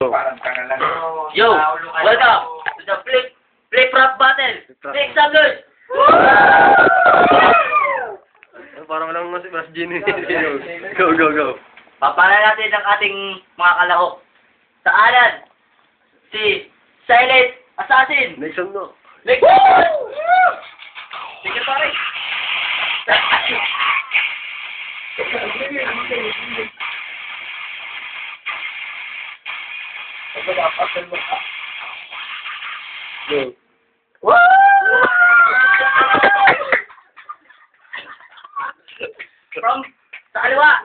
Yo, welcome to the flip rap battle. Make some noise. Parang lang mas Genie. Go, go, go. Papala natin ang ating mga kalahok. Sa alan, si Silent Assassin. Nixon no. Make sige pare. Go. From sa kaliwa.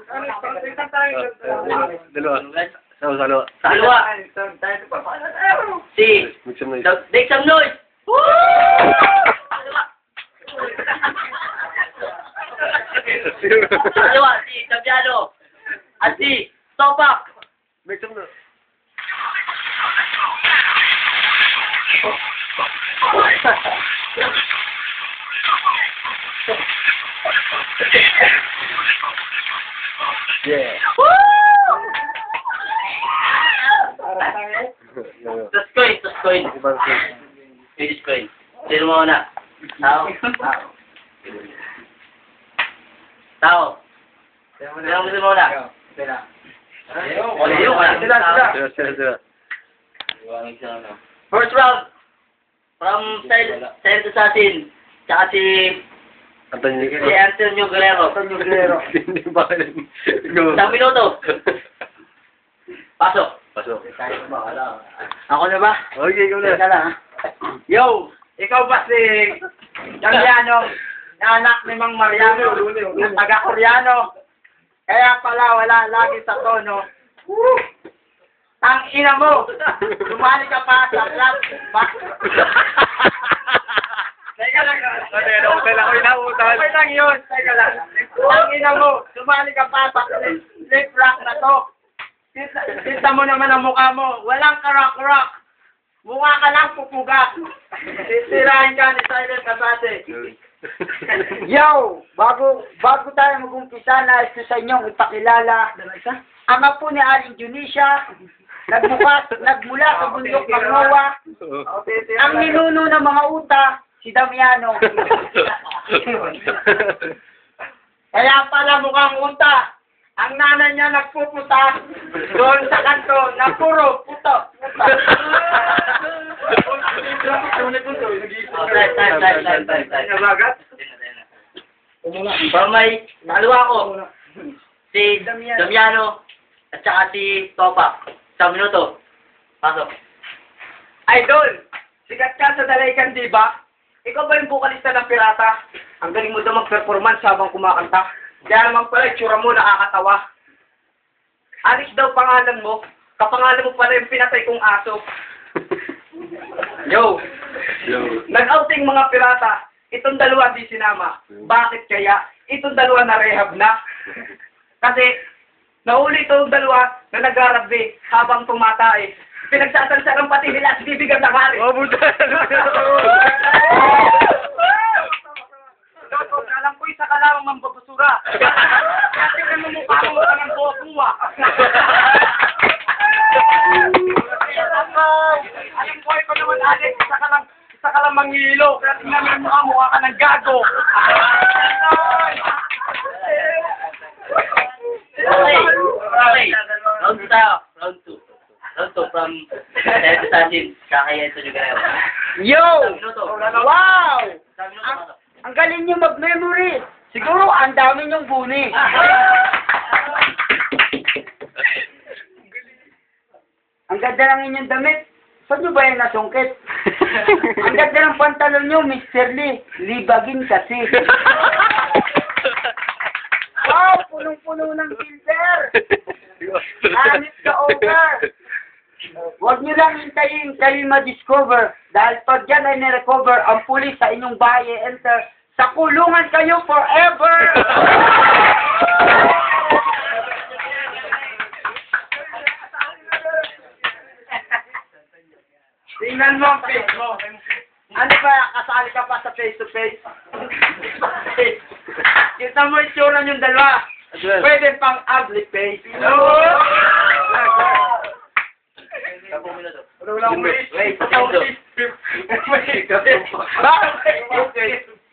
Dalawa. Sa dalawa. Sa kaliwa. Si Make some noise. make some noise. Sa kaliwa, si Tabiano. At si Topak. Make some noise. Yeah. Tos coin. Finish coin. Sino mo na? Tao. Sino mo na? Sila. First round. From Silent Assassin. Tsaka si Antonio Guerrero. Hindi ba rin? Go. Isang minuto. Pasok. Pasok. Ako na ba? Okay, go na. Teka lang, ha? Yo, ikaw ba si Damiano, na anak ni Mang Mariano, ng taga-Koreano? Kaya pala wala lagi sa tono. Tang ina mo, sumali ka pa sa flat. Teka lang. Okay lang yun. Teka lang. Tang ina mo, sumali ka pa sa flip rock na to. Kita mo naman ang mukha mo. Walang karak-rak. Mukha ka lang pupugat. Sisirahin ka ni Silent Assassin. Yo! Bago tayo mag-umpisa, nais ko sa inyong ipakilala ang apo ni Aling Junisha, nagmula sa bundok ng Noah, ang ninuno ng mga uta, si Damiano. Kaya pala mukhang unta, ang nanay niya nagpuputa doon sa kanto na puro puto. From may kaliwa ko, si Damiano at saka si Topak. Isang minuto. Pasok. Idol, sikat ka sa Dalaykan, di ba? Ikaw ba yung bukalista ng pirata? Ang galing mo daw mag-performance habang kumakanta. Kaya naman pala, itsura mo nakakatawa. Alex daw pangalan mo, kapangalan mo pala yung pinatay kong aso. Yo, nag-outing mga pirata, itong dalawa di sinama. Bakit kaya? Itong dalawa na rehab na. Kasi, nahuli itong dalawa na nag-arabi habang tumatay. Pinagsasalsalang pati nila at bibigyan ng hari. Oh, buta! Alam ko isa ka lang mambabasura. Kasi naman mukha mo ka ng buwa-buwa. Alam ko ikaw naman, Alex, isa ka lang manghihilo. Kaya tingnan mo mukha ka ng gago. Okay. Round 2 tayo. Round 2 from Silent Assassin. Tsaka kay Antonio Guerrero. Yo! Isang minuto. Wow! Isang minuto. Pasok. Ang galing niyo mag-memory. Siguro ang dami niyong buni. Ang ganda ng inyong damit. Saan niyo ba yan nasungkit? Ang ganda ng pantalon niyo, Mr. Lee. Libagin kasi. Wow! Punong-puno ng silver. Hanip ka over. Huwag niyo lang hintayin kayo ma-discover. Dahil pag yan ay nirecover, ang pulis sa inyong bahay enter. Sa kulungan kayo forever! Tingnan mo ang face mo. Ano ba, kasali ka pa sa face-to-face? Kita mo itsura yung dalawa. Pwede pang ugly face. 10 minuto. Wait,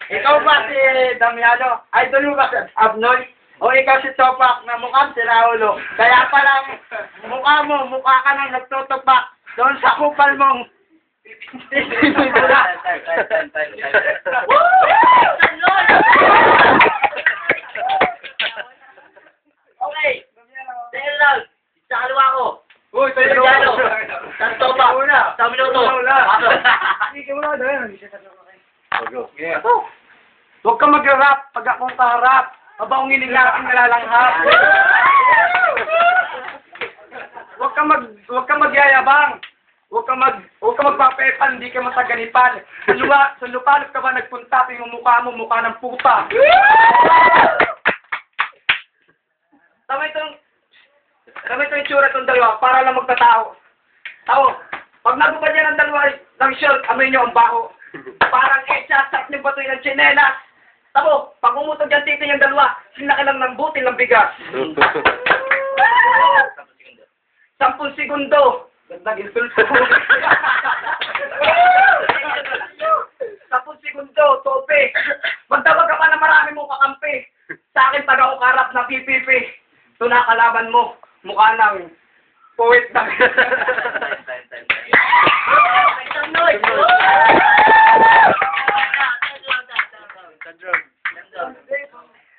ikaw ba si Damiano? Idol mo ba si Abnoy? O ikaw si Topak na mukhang si Raulo? Kaya palang mukha ka nang nagtutupak doon sa kupal mong Okay. Dahil lang. Sa kaliwa ko. Uy, Damiano. Sa Topak. Sa minuto. Huwag ka mag-rap pag akong kaharap. Habang nginilaking nalalanghap. Huwag ka magyayabang. Huwag ka magpapepan, hindi ka mataganipan. Sa lupalop ka ba nagpunta, yung mukha mo, mukha ng puta. Tama itong itsura itong dalawa, para lang magtatao. Tao, pag nagubad yan ng dalawa ng short, amoy nyo ang baho. Parang sasap yung batoy ng tsinelas. Tabo, pag umutog yan titi yung dalawa, sinaki lang ng butil ng bigas. 10 segundo. Gandang insulto. 10 segundo, tope. Magtawag ka pa na marami mong kakampi. Sa akin, taga ko karap na PPP. Ito na kalaban mo. Mukha ng poet na.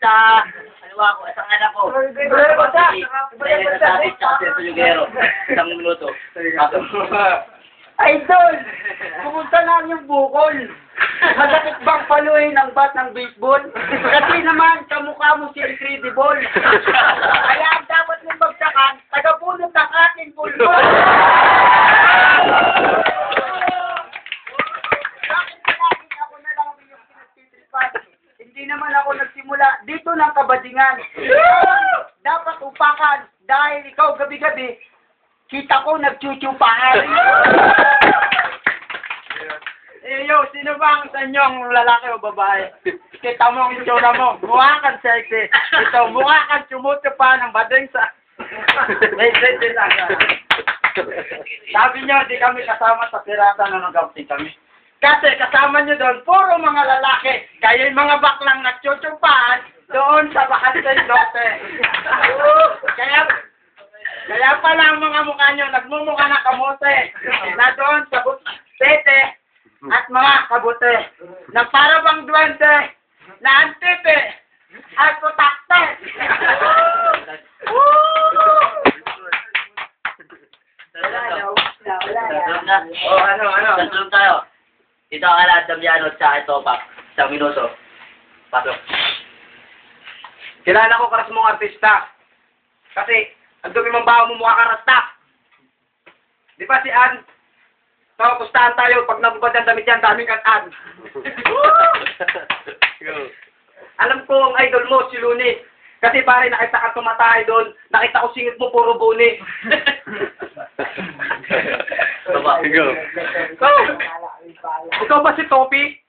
Sa kaliwa ko, isang anak ko. Sa Tulugero. 1 minuto. Idol! Pumunta na yung bukol. Masakit bang paluin ng bat ng baseball? Kasi naman, kamukha mo si Incredible. Kaya ang dapat mong bagsakan, tagapunod ng ating pulbol. Bakit palagi ako na lang yung pinagtitripan? Hindi naman ako nagsimula dito ng kabadingan. Dapat upakan dahil ikaw gabi-gabi, kita ko nagchuchupahan. Yo, sino bang sa inyong lalaki o babae? Kita mo ang itsura mo. Mukha kang sexy. Ito, mukha kang sumuto pa ng bading sa... Sabi nyo, di kami kasama sa pirata na nag-outing kami. Kasi kasama nyo doon, puro mga lalaki. Kaya yung mga baklang nagchuchupahan doon sa Bakansen Lote. Kaya pala ang mga mukha nyo, nagmumukha na kamote. Na doon sa tete at mga kabute. Na para bang duwende, na antite at putakte. Sunod tayo. Ito ang ala Damiano at sa Topak. 1 minuto. Pasok. Kilala ko karas mong artista. Kasi, ang dumi mong baho mo mukha karasta. Di ba si Ann? So, pustahan tayo. Pag nabubad ang damit yan, daming kat-an. Alam ko ang idol mo, si Luni. Kasi pare, nakita ka tumatay doon. Nakita ko singit mo, puro buni. Ikaw ba si Topi?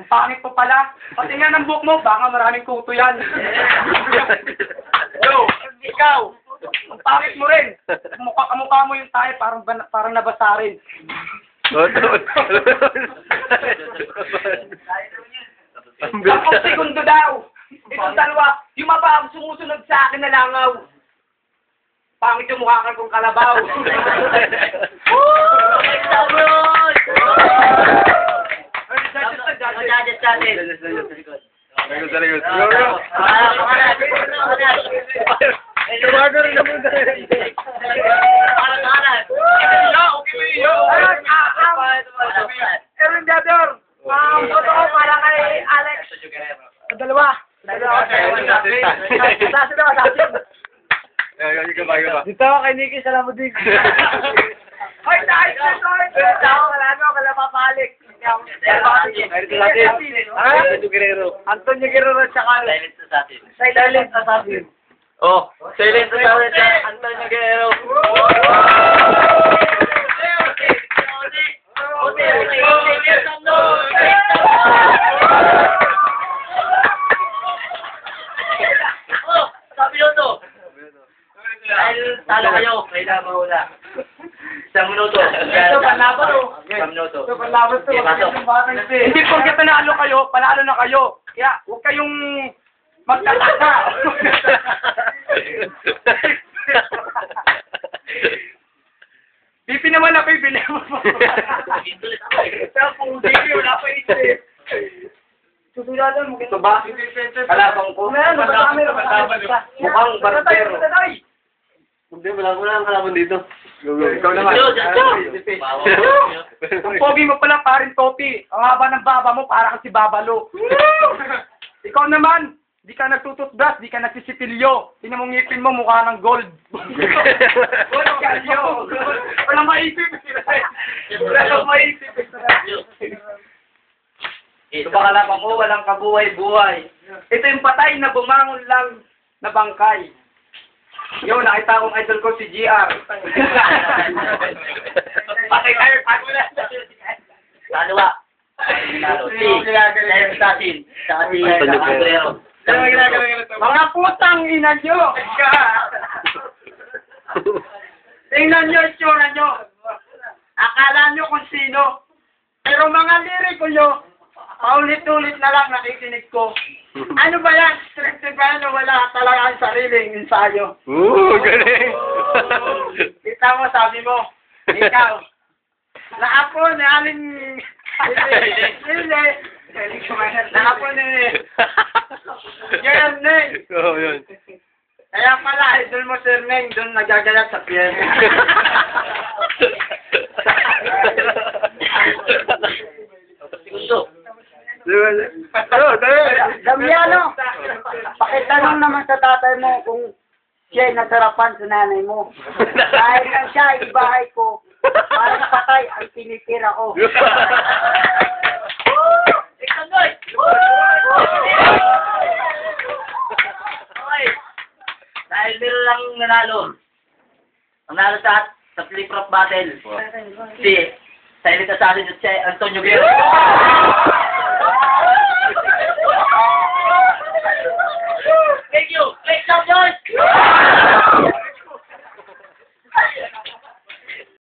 Ang pangit po pala. Pati nga ng book mo, baka maraming kuto yan. Yo, ikaw. Ang pangit mo rin. Kamukha mo yung tayo, parang nabasa rin. 10 segundo daw. Itong dalawa, yung mabang sumusunod sa akin na langaw. Pangit yung mukha kang kong kalabaw. Erwin Jador, foto ko para kay Alex. Dalawa. Dito ako kay Nicky Salamudig. Hoy, tayo! Wala mo, wala papalik. Antonio Guerrero at saka Silent Assassin. Oh, silent assassin, Antonio Guerrero. Sabi nyo to. Dahil talo kayo, kailangan mauna. Sa Isang minuto. Ito, panlaban to. Isang minuto. Ito, panlaban to. Sige, pasok. Hindi porket nanalo kayo, panalo na kayo. Kaya, huwag kayong magtataka. Pipi naman ako yung bilhin mo. Kaya kung hindi, wala pa isip. Susunod mo. Ito ba? Kalabang ko. Mukhang barbero. Hindi, wala ang kalaban dito. Ikaw naman. Ang pogi mo pala parin topi. Ang haba ng baba mo para kasi babalo. Ikaw naman, di ka nagtututbrush, di ka nagsisipilyo. Tingnan mo ngipin mo, mukha ng gold. Walang kalyo. Walang maisip. Walang maisip. Ito ba kalabang ko, walang kabuhay-buhay. Ito yung patay na bumangon lang na bangkay. Yo, nakita kong idol ko si GR. Patay kayo, paano na? Kaliwa. Si Sasin. Saka si Andrero. Mga putang ina nyo! Tingnan nyo yung tsura nyo. Akala nyo kung sino. Pero mga liriko nyo, paulit-ulit na lang nakikinig ko. Ano ba yan? Strictly ba yan? Wala talaga ang sariling ensayo. Galing! Kita mo, sabi mo, ikaw, na ako ni Aling... Hindi. Na ako ni... Yan, Neng. Oo, yun. Kaya pala, idol mo, Sir Neng, doon nagagalat sa piyan. Segundo. Damiano, pakitanong naman sa tatay mo kung siya ay nasarapan sa nanay mo. Dahil lang siya ay bahay ko, parang patay ang tinitira ko. Ikanoy! Okay. Dahil meron lang nanalo. Ang nanalo sa flip-flop battle. Si Silent Assassin at si Antonio Guerrero.